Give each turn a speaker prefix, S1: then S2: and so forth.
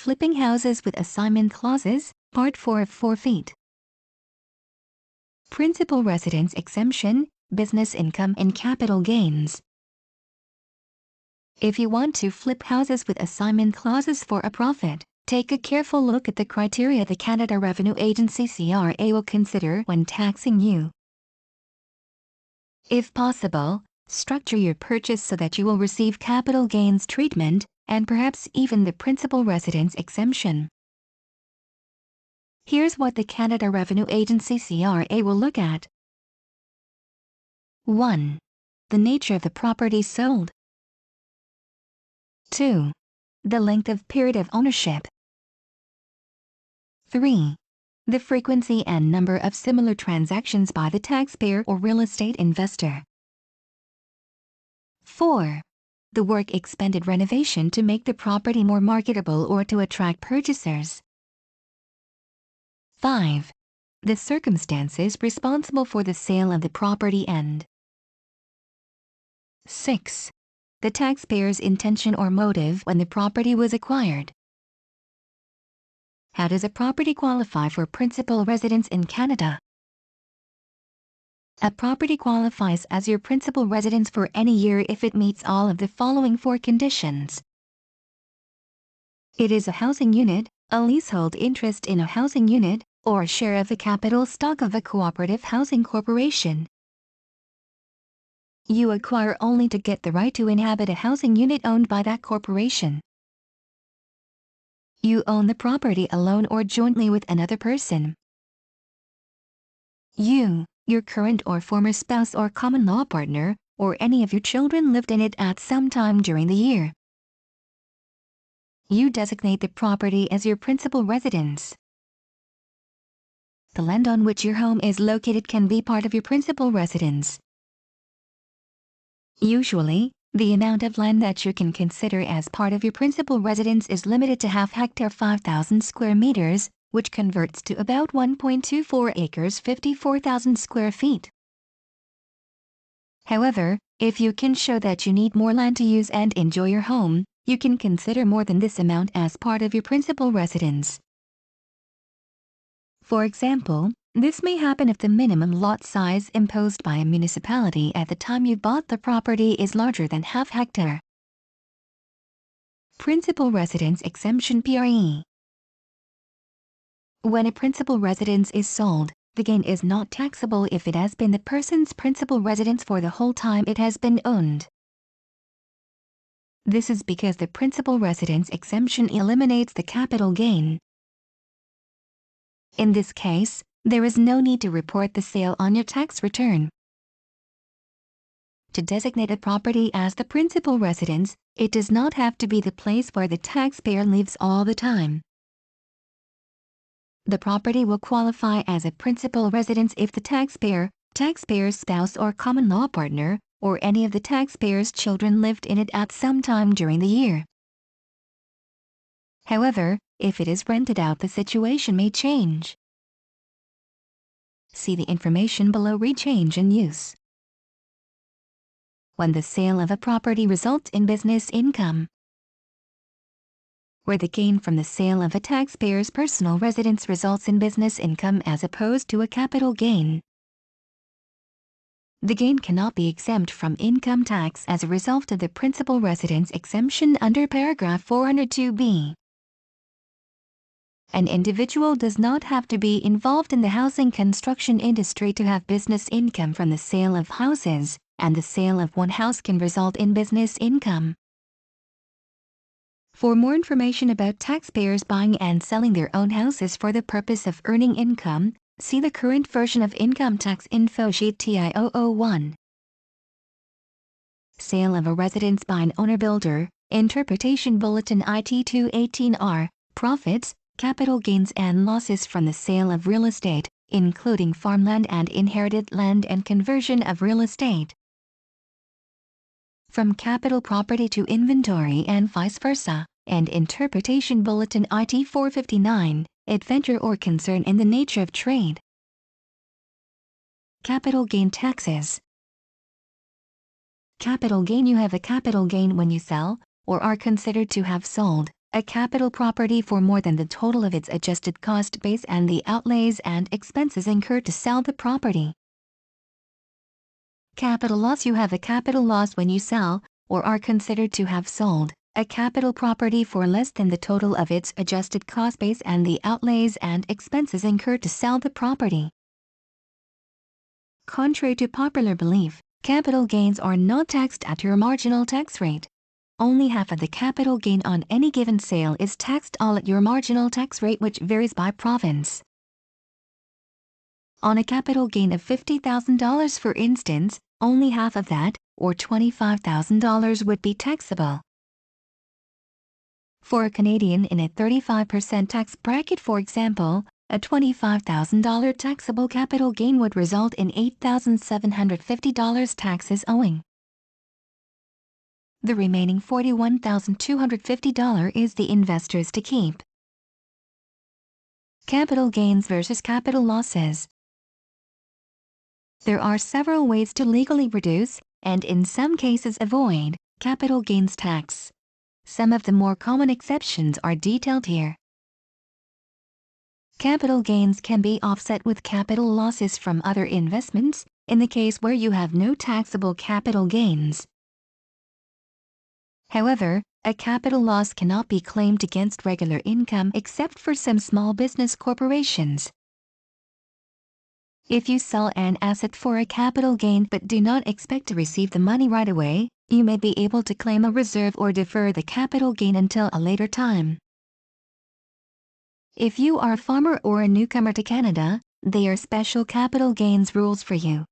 S1: Flipping houses with assignment clauses, Part 4 of 4 feet. Principal residence exemption, business income and capital gains. If you want to flip houses with assignment clauses for a profit, take a careful look at the criteria the Canada Revenue Agency (CRA) will consider when taxing you. If possible, structure your purchase so that you will receive capital gains treatment, and perhaps even the principal residence exemption. Here's what the Canada Revenue Agency (CRA) will look at. 1. The nature of the property sold. 2. The length of period of ownership. 3. The frequency and number of similar transactions by the taxpayer or real estate investor. 4. The work expended renovation to make the property more marketable or to attract purchasers. 5. The circumstances responsible for the sale of the property and 6. The taxpayer's intention or motive when the property was acquired. How does a property qualify for principal residence in Canada? A property qualifies as your principal residence for any year if it meets all of the following 4 conditions. It is a housing unit, a leasehold interest in a housing unit, or a share of the capital stock of a cooperative housing corporation. You acquire only to get the right to inhabit a housing unit owned by that corporation. You own the property alone or jointly with another person. You, your current or former spouse or common law partner, or any of your children lived in it at some time during the year. You designate the property as your principal residence. The land on which your home is located can be part of your principal residence. Usually, the amount of land that you can consider as part of your principal residence is limited to half hectare 5,000 square meters, which converts to about 1.24 acres 54,000 square feet. However, if you can show that you need more land to use and enjoy your home, you can consider more than this amount as part of your principal residence. For example, this may happen if the minimum lot size imposed by a municipality at the time you bought the property is larger than half hectare. Principal residence exemption (PRE). When a principal residence is sold, the gain is not taxable if it has been the person's principal residence for the whole time it has been owned. This is because the principal residence exemption eliminates the capital gain. In this case, there is no need to report the sale on your tax return. To designate a property as the principal residence, it does not have to be the place where the taxpayer lives all the time. The property will qualify as a principal residence if the taxpayer's spouse or common law partner, or any of the taxpayer's children lived in it at some time during the year. However, if it is rented out, the situation may change. See the information below. Change in use. When the sale of a property results in business income. Where the gain from the sale of a taxpayer's personal residence results in business income as opposed to a capital gain. The gain cannot be exempt from income tax as a result of the principal residence exemption under paragraph 402B. An individual does not have to be involved in the housing construction industry to have business income from the sale of houses, and the sale of one house can result in business income. For more information about taxpayers buying and selling their own houses for the purpose of earning income, see the current version of Income Tax Info Sheet TI-001. Sale of a residence by an owner-builder, Interpretation Bulletin IT-218R, Profits, Capital gains and losses from the sale of real estate, including farmland and inherited land and conversion of real estate. From capital property to inventory and vice versa, and Interpretation Bulletin IT-459, adventure or concern in the nature of trade. Capital gain taxes. Capital gain: you have a capital gain when you sell, or are considered to have sold, A capital property for more than the total of its adjusted cost base and the outlays and expenses incurred to sell the property. Capital loss. You have a capital loss when you sell, or are considered to have sold, a capital property for less than the total of its adjusted cost base and the outlays and expenses incurred to sell the property. Contrary to popular belief, capital gains are not taxed at your marginal tax rate. Only half of the capital gain on any given sale is taxed, all at your marginal tax rate, which varies by province. On a capital gain of $50,000, for instance, only half of that, or $25,000, would be taxable. For a Canadian in a 35% tax bracket, for example, a $25,000 taxable capital gain would result in $8,750 taxes owing. The remaining $41,250 is the investor's to keep. Capital gains versus capital losses. There are several ways to legally reduce, and in some cases avoid, capital gains tax. Some of the more common exceptions are detailed here. Capital gains can be offset with capital losses from other investments, in the case where you have no taxable capital gains. However, a capital loss cannot be claimed against regular income except for some small business corporations. If you sell an asset for a capital gain but do not expect to receive the money right away, you may be able to claim a reserve or defer the capital gain until a later time. If you are a farmer or a newcomer to Canada, there are special capital gains rules for you.